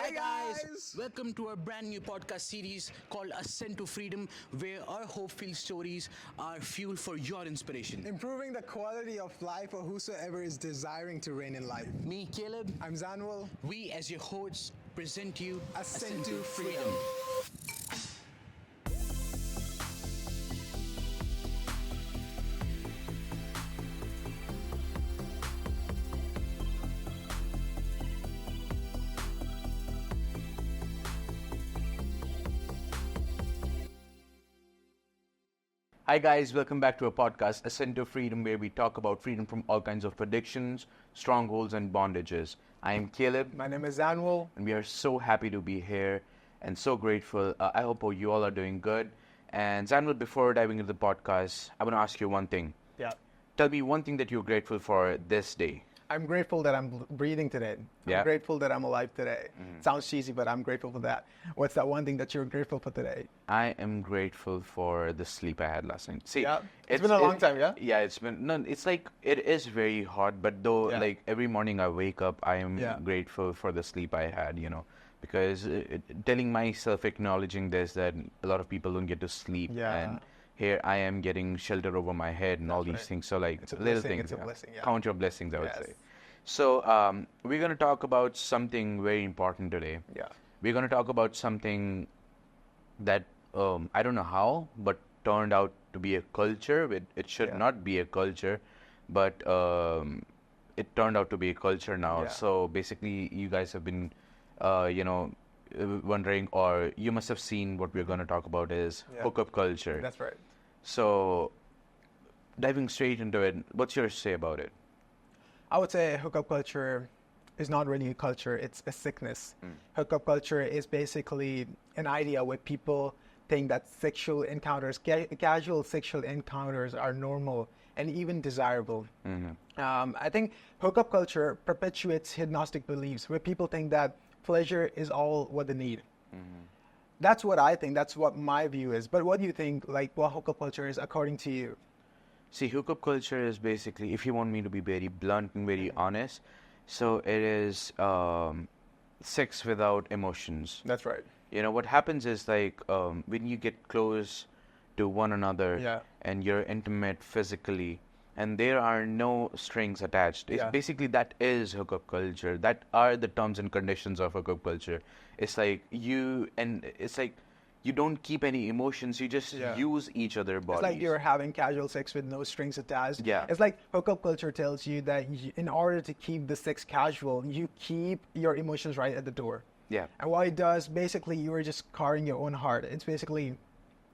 Hi guys! Welcome to our brand new podcast series called Ascent to Freedom, where our hope-filled stories are fuel for your inspiration. Improving the quality of life for whosoever is desiring to reign in life. Me, Caleb. I'm Zanuel. We, as your hosts, present to you Ascent to Freedom. Hi guys, welcome back to our podcast, Ascent to Freedom, where we talk about freedom from all kinds of addictions, strongholds, and bondages. I am Caleb, My name is Zanuel. and we are so happy to be here and so grateful. I hope you all are doing good. And Zanuel, before diving into the podcast, I want to ask you one thing. Yeah. Tell me one thing that you're grateful for this day. I'm grateful that I'm breathing today. Yeah. I'm grateful that I'm alive today. Sounds cheesy, but I'm grateful for that. What's that one thing that you're grateful for today? I am grateful for the sleep I had last night. See, Yeah. It's been a long time, yeah? Yeah, it's been, no, it's like, it is very hard, but though, Yeah. like, every morning I wake up, I am Yeah. grateful for the sleep I had, because telling myself, acknowledging this, that a lot of people don't get to sleep, Yeah. and here I am getting shelter over my head and all these right. things, so like, It's a little blessing, things. it's a blessing, yeah. Count your blessings, I would Yes. say. So, we're going to talk about something very important today. Yeah. We're going to talk about something that I don't know how, but turned out to be a culture. It should Yeah. not be a culture, but it turned out to be a culture now. Yeah. So basically, you guys have been, wondering, or you must have seen what we're going to talk about is Yeah. hookup culture. That's right. So, diving straight into it, what's your say about it? I would say hookup culture is not really a culture, it's a sickness. Hookup culture is basically an idea where people think that sexual encounters, casual sexual encounters are normal and even desirable. I think hookup culture perpetuates hedonistic beliefs where people think that pleasure is all what they need. That's what I think, that's what my view is. But what do you think, like what hookup culture is according to you? See, hookup culture is basically, if you want me to be very blunt and very honest, so it is sex without emotions. That's right. What happens is like when you get close to one another Yeah. and you're intimate physically and there are no strings attached. It's Yeah. basically that is hookup culture. That are the terms and conditions of hookup culture. It's like you don't keep any emotions, you just Yeah. use each other bodies. It's like you're having casual sex with no strings attached. Yeah. It's like hookup culture tells you that in order to keep the sex casual, you keep your emotions right at the door. Yeah. And what it does, basically, you're just scarring your own heart. It's basically,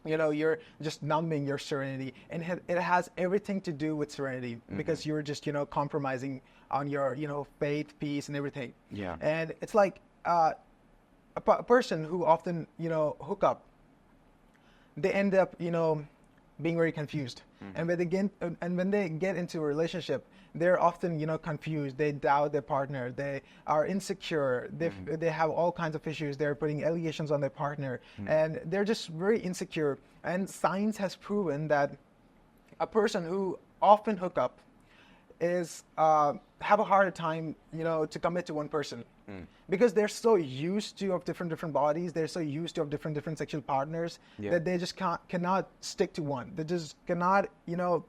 you're just numbing your serenity. And it has everything to do with serenity because you're just, compromising on your, faith, peace, and everything. Yeah. And it's like a person who often, hook up, they end up, being very confused. And when they get into a relationship, they're often, confused. They doubt their partner. They are insecure. They have all kinds of issues. They're putting allegations on their partner, and they're just very insecure. And science has proven that a person who often hook up is have a harder time, to commit to one person, because they're so used to of different bodies. They're so used to of different sexual partners that they just cannot stick to one. They just cannot,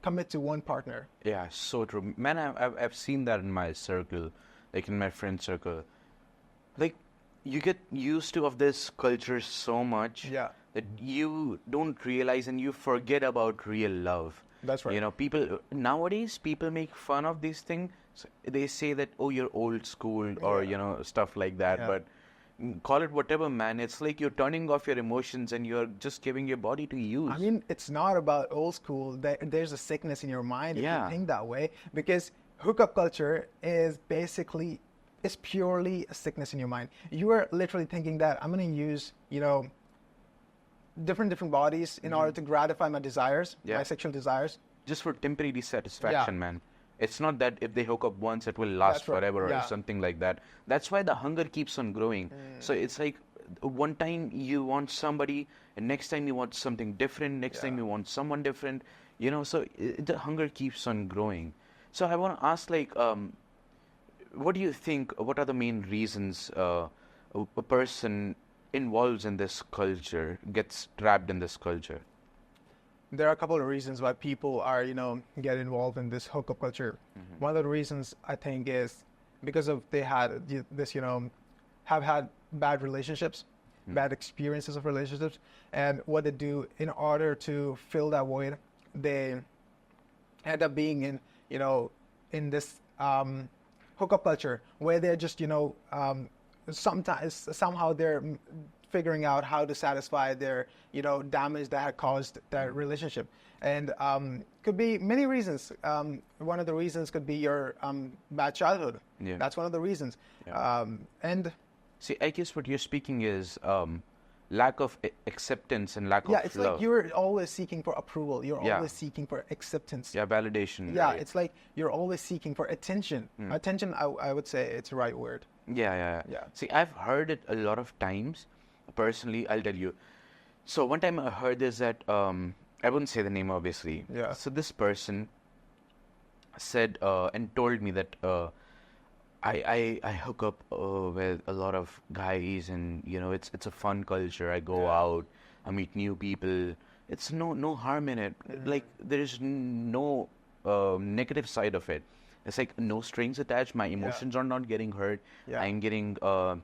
commit to one partner. Yeah, so true. Man, I've seen that in my circle, like in my friend circle. Like, you get used to of this culture so much Yeah. that you don't realize and you forget about real love. That's right. People nowadays make fun of these things. They say that, oh, you're old school or stuff like that. Yeah. But call it whatever, man. It's like you're turning off your emotions and you're just giving your body to use. I mean, it's not about old school. There's a sickness in your mind if Yeah. you think that way, because hookup culture is purely a sickness in your mind. You are literally thinking that I'm going to use, different bodies in order to gratify my desires, Yeah. my sexual desires. Just for temporary satisfaction, Yeah. man. It's not that if they hook up once, it will last That's right. forever Yeah. or something like that. That's why the hunger keeps on growing. So it's like one time you want somebody, and next time you want something different, next time you want someone different, so the hunger keeps on growing. So I want to ask, like, what do you think, what are the main reasons a person involves in this culture gets trapped in this culture? There are a couple of reasons why people are, get involved in this hookup culture. One of the reasons I think is because of they had this, have had bad relationships, bad experiences of relationships, and what they do in order to fill that void, they end up being in this hookup culture where they're just, somehow they're figuring out how to satisfy their, damage that had caused that relationship. And could be many reasons. One of the reasons could be your bad childhood. Yeah. That's one of the reasons. Yeah. And See, I guess what you're speaking is lack of acceptance and lack of yeah, it's love. like you're always seeking for approval. You're Yeah. always seeking for acceptance. Yeah, validation. Yeah, right? it's like you're always seeking for attention. Attention, I would say it's the right word. Yeah. See, I've heard it a lot of times. Personally, I'll tell you. So one time I heard this that I wouldn't say the name, obviously. Yeah. So this person said and told me that I hook up with a lot of guys, and it's a fun culture. I go out, I meet new people. It's no harm in it. Like there is no negative side of it. It's like no strings attached. My emotions are not getting hurt. Yeah. I'm getting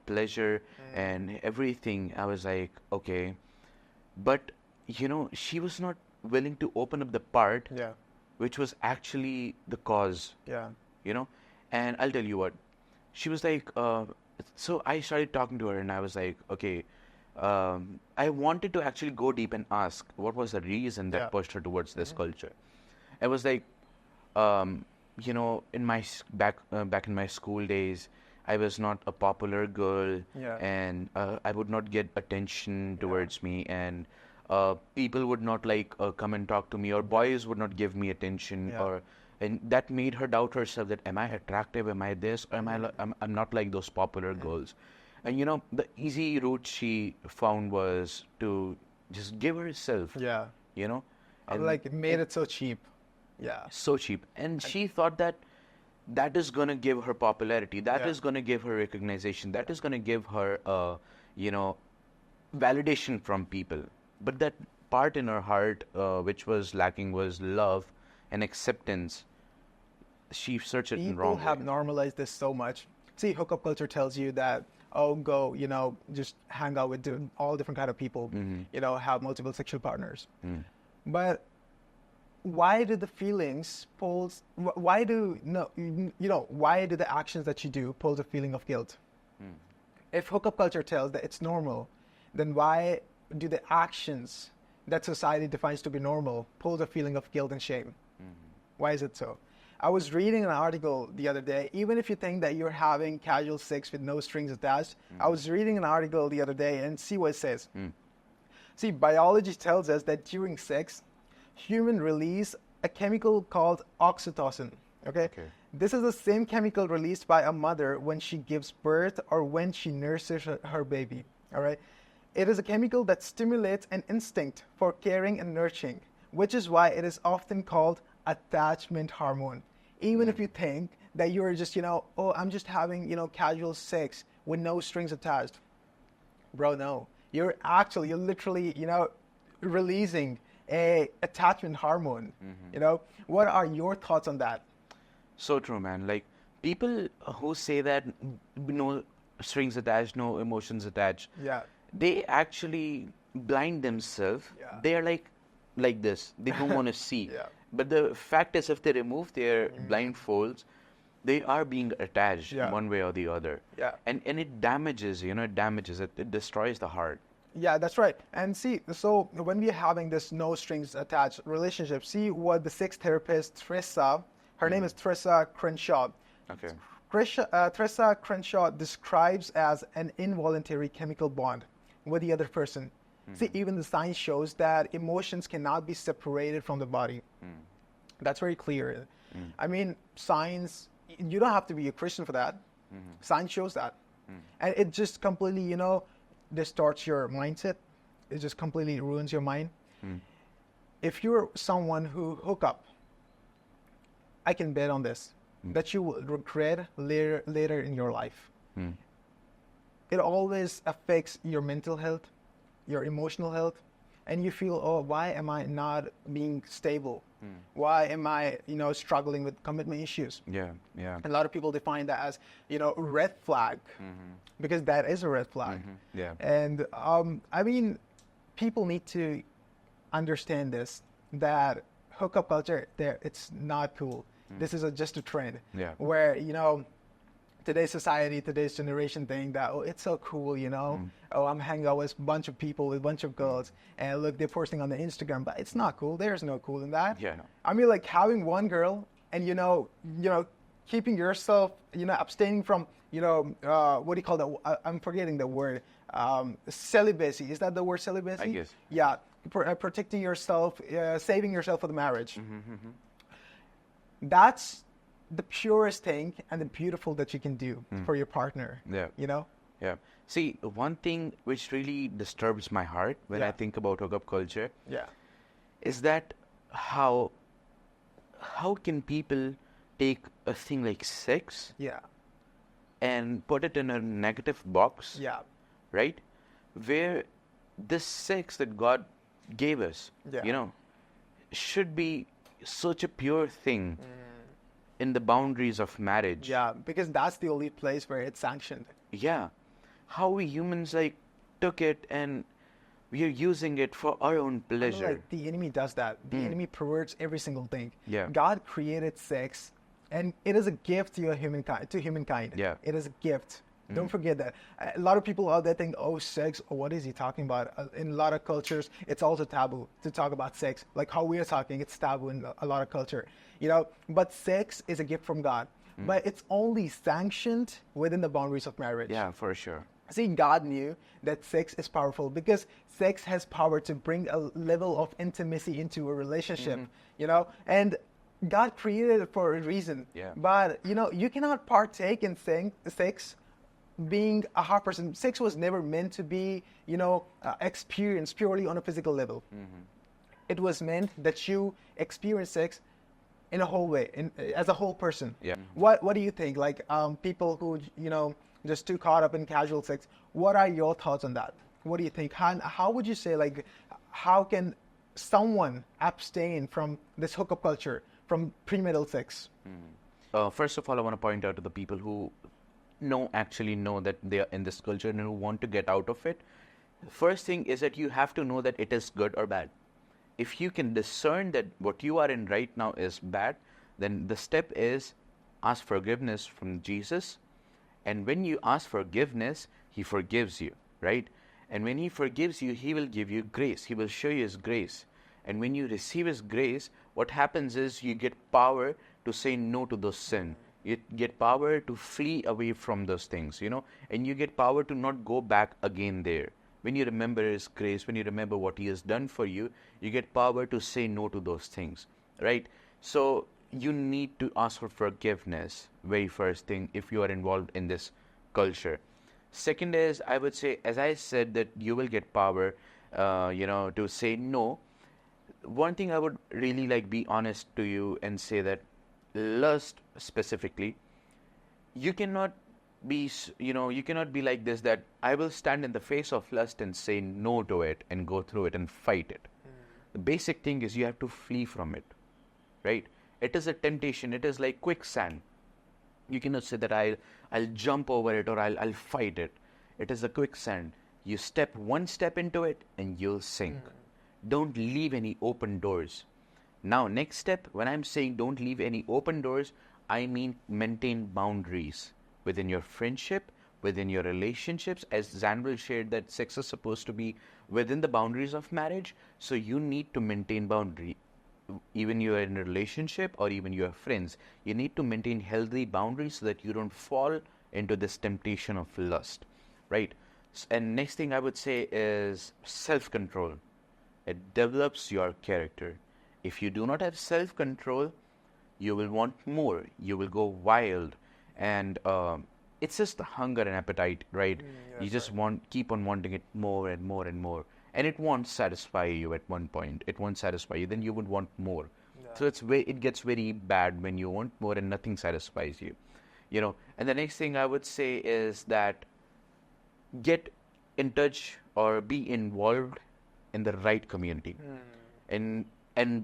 pleasure and everything. I was like, okay, but she was not willing to open up the part Yeah. which was actually the cause. Yeah. And I'll tell you what, she was like, so I started talking to her, and I was like, okay, I wanted to actually go deep and ask what was the reason that pushed her towards this culture. I was like, in my back in my school days, I was not a popular girl, and I would not get attention towards me, and people would not come and talk to me, or boys would not give me attention, and that made her doubt herself that am I attractive, am I this, or I'm not like those popular girls. And the easy route she found was to just give herself. Yeah. And Like it made it so cheap. Yeah. so cheap, and she thought that is going to give her popularity, that is going to give her recognition, that is going to give her validation from people. But that part in her heart which was lacking was love and acceptance. She searched it in People wrong have way. normalized this so much. See, hookup culture tells you that, go, just hang out with all different kind of people, have multiple sexual partners. But why do the feelings pulls? Why do why do the actions that you do pull the feeling of guilt? If hookup culture tells that it's normal, then why do the actions that society defines to be normal pull the feeling of guilt and shame? Why is it so? I was reading an article the other day. Even if you think that you're having casual sex with no strings attached, I was reading an article the other day and see what it says. See, biology tells us that during sex, humans release a chemical called oxytocin. Okay? This is the same chemical released by a mother when she gives birth or when she nurses her baby. All right? It is a chemical that stimulates an instinct for caring and nurturing, which is why it is often called attachment hormone. Even if you think that you're just, I'm just having, casual sex with no strings attached. Bro, no. You're literally, releasing a attachment hormone. What are your thoughts on that? So true, man. Like people who say that no strings attached, no emotions attached, they actually blind themselves. They are like this. They don't want to see. But the fact is, if they remove their blindfolds, they are being attached one way or the other. And it damages, it destroys the heart. Yeah, that's right. And see, so when we're having this no strings attached relationship, see what the sex therapist Tressa, her name is Tressa Crenshaw. Okay. Tressa Crenshaw describes as an involuntary chemical bond with the other person. See, even the science shows that emotions cannot be separated from the body. That's very clear. I mean, science, you don't have to be a Christian for that. Science shows that. And it just completely, distorts your mindset. It just completely ruins your mind. If you're someone who hook up, I can bet on this, that you will regret later in your life. it always affects your mental health, your emotional health, and you feel, oh, why am I not being stable? Why am I, struggling with commitment issues? Yeah, yeah. A lot of people define that as, red flag, because that is a red flag. Yeah. And I mean, people need to understand this, that hookup culture, it's not cool. This is just a trend. Yeah. Where, today's society, today's generation think that, oh, it's so cool, Oh, I'm hanging out with a bunch of people, with a bunch of girls, and look, they're posting on the Instagram, but it's not cool. There's no cool in that. Yeah. I mean, like having one girl and, keeping yourself, abstaining from, what do you call that? I'm forgetting the word. Celibacy. Is that the word, celibacy? I guess. Yeah. Protecting yourself, saving yourself for the marriage. That's the purest thing and the beautiful that you can do for your partner. Yeah. Yeah. See, one thing which really disturbs my heart when I think about hookup culture is that how can people take a thing like sex and put it in a negative box, right? Where this sex that God gave us, should be such a pure thing in the boundaries of marriage. Yeah, because that's the only place where it's sanctioned. Yeah. How we humans took it and we are using it for our own pleasure. Like the enemy does that. The enemy perverts every single thing. Yeah. God created sex, and it is a gift to humankind. Yeah. It is a gift. Don't forget that. A lot of people out there think, oh, sex, what is he talking about? In a lot of cultures, it's also taboo to talk about sex. Like how we are talking, it's taboo in a lot of culture. But sex is a gift from God. But it's only sanctioned within the boundaries of marriage. Yeah, for sure. See, God knew that sex is powerful because sex has power to bring a level of intimacy into a relationship, and God created it for a reason. Yeah. But, you cannot partake in sex being a hot person. Sex was never meant to be, experienced purely on a physical level. It was meant that you experience sex in a whole way, as a whole person. Yeah. What do you think? Like people who, just too caught up in casual sex. What are your thoughts on that? What do you think? How would you say, like, how can someone abstain from this hookup culture, from premarital sex? First of all, I want to point out to the people who actually know that they are in this culture and who want to get out of it. First thing is that you have to know that it is good or bad. If you can discern that what you are in right now is bad, then the step is ask forgiveness from Jesus. And when you ask forgiveness, He forgives you, right? And when He forgives you, He will give you grace. He will show you His grace. And when you receive His grace, what happens is you get power to say no to those sin. You get power to flee away from those things, and you get power to not go back again there. When you remember His grace, when you remember what He has done for you, you get power to say no to those things, right? So you need to ask for forgiveness, very first thing, if you are involved in this culture. Second is, I would say, as I said, that you will get power, to say no. One thing I would really be honest to you and say that lust specifically, you cannot be like this, that I will stand in the face of lust and say no to it and go through it and fight it. The basic thing is you have to flee from it, right? It is a temptation. It is like quicksand. You cannot say that I'll jump over it or I'll fight it. It is a quicksand. You step one step into it and you'll sink. Don't leave any open doors. Now, next step, when I'm saying don't leave any open doors, I mean maintain boundaries within your friendship, within your relationships. As Zanuel shared, that sex is supposed to be within the boundaries of marriage, so you need to maintain boundary. Even you are in a relationship or even you are friends, you need to maintain healthy boundaries so that you don't fall into this temptation of lust, right? And next thing I would say is self-control. It develops your character. If you do not have self-control, you will want more. You will go wild. And it's just the hunger and appetite, right? You just keep on wanting it more and more and more. And it won't satisfy you at one point. It won't satisfy you. Then you would want more. So it gets very bad when you want more and nothing satisfies you. And the next thing I would say is that get in touch or be involved in the right community. And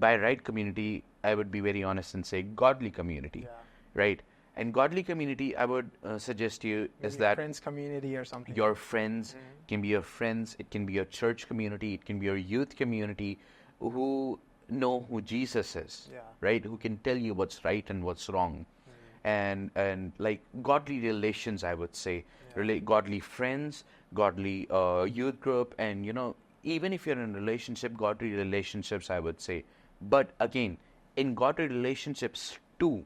by right community, I would be very honest and say godly community, right? And godly community, I would suggest to you is that friends community or something. your friends can be your friends, it can be your church community, it can be your youth community who know who Jesus is, right? Who can tell you what's right and what's wrong. And like godly relations, I would say, godly friends, godly youth group, and even if you're in a relationship, godly relationships, I would say. But again, in godly relationships too,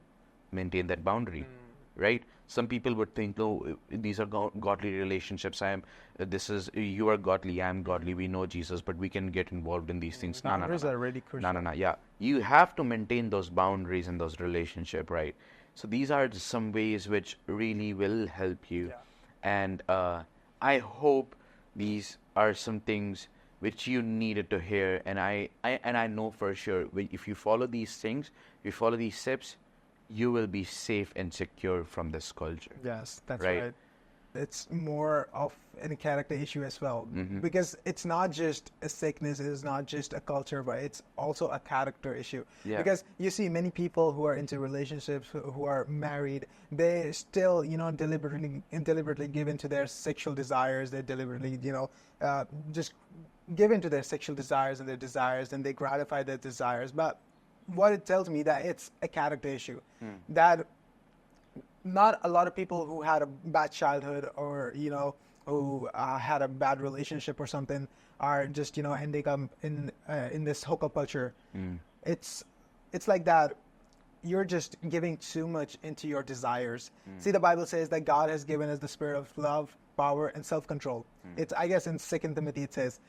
maintain that boundary, right? Some people would think, no, these are godly relationships. You are godly, I am godly, we know Jesus, but we can get involved in these things. No. Boundaries are really crucial. No. Yeah, you have to maintain those boundaries in those relationships, right? So these are just some ways which really will help you, and I hope these are some things which you needed to hear, and I know for sure if you follow these things, you follow these steps, you will be safe and secure from this culture. Yes, that's right. It's more of a character issue as well, Mm-hmm. because it's not just a sickness, it's not just a culture, but it's also a character issue. Yeah. Because you see many people who are into relationships, who are married, they still, deliberately give in to their sexual desires. They deliberately, just give in to their sexual desires and their desires, and they gratify their desires. But what it tells me that it's a character issue, that not a lot of people who had a bad childhood or who had a bad relationship or something are just ending up in this hookup culture. It's like that you're just giving too much into your desires. See, the Bible says that God has given us the spirit of love, power, and self-control. It's, I guess, in 2 Timothy it says,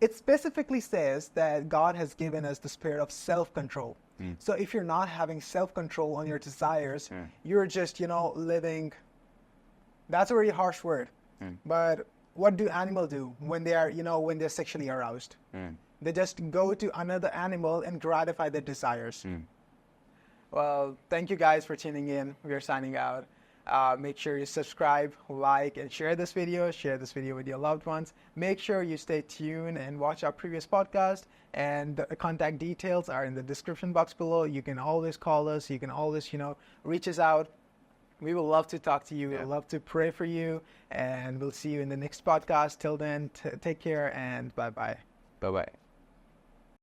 it specifically says that God has given us the spirit of self-control. So if you're not having self-control on your desires, you're just, living. That's a very harsh word. But what do animals do when they are, when they're sexually aroused? They just go to another animal and gratify their desires. Well, thank you guys for tuning in. We are signing out. Make sure you subscribe, like, and share this video. Share this video with your loved ones. Make sure you stay tuned and watch our previous podcast. And the contact details are in the description box below. You can always call us. You can always, reach us out. We will love to talk to you. We'll love to pray for you. And we'll see you in the next podcast. Till then, take care and bye-bye. Bye-bye.